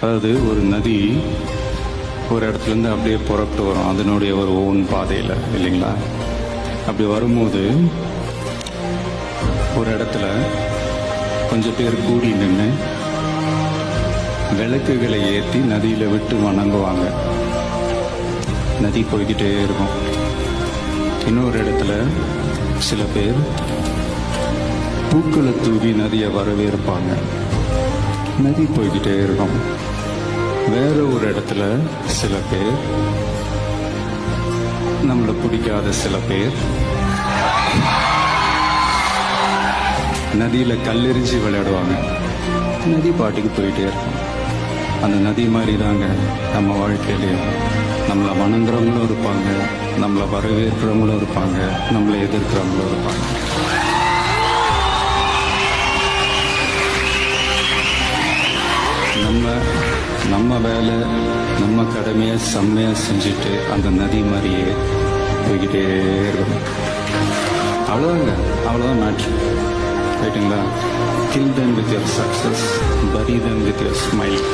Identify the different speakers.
Speaker 1: அதாவது ஒரு நதி ஒரு இடத்துலேருந்து அப்படியே புறப்பட்டு வரும் அதனுடைய ஒரு ஓன் பாதையில், இல்லைங்களா? அப்படி வரும்போது ஒரு இடத்துல கொஞ்சம் பேர் கூடி நின்று விளக்குகளை ஏற்றி நதியில் விட்டு வணங்குவாங்க. நதி போய்கிட்டே இருக்கும். இன்னொரு இடத்துல சில பேர் பூக்களை தூவி நதியை வரவேற்பாங்க. நதி போய்கிட்டே இருக்கும். வேற ஒரு இடத்துல சில பேர், நம்மளை பிடிக்காத சில பேர், நதியில கல்லெறிஞ்சு விளையாடுவாங்க. நதி பாட்டுக்கு போயிட்டே இருக்கும். அந்த நதி மாதிரி தாங்க நம்ம வாழ்க்கையிலையும் நம்மளை வணங்குறவங்களும் இருப்பாங்க, நம்மளை வரவேற்கிறவங்களும் இருப்பாங்க, நம்மளை எதிர்க்கிறவங்களும் இருப்பாங்க. நம்ம வேலை, நம்ம கடமையை செம்மையாக செஞ்சுட்டு அந்த நதி மாதிரியே போய்கிட்டே இருக்கணும். அவ்வளோதான் மேட்ரு. ரைட்டுங்களா? Kill them with your success, bury them with your smile.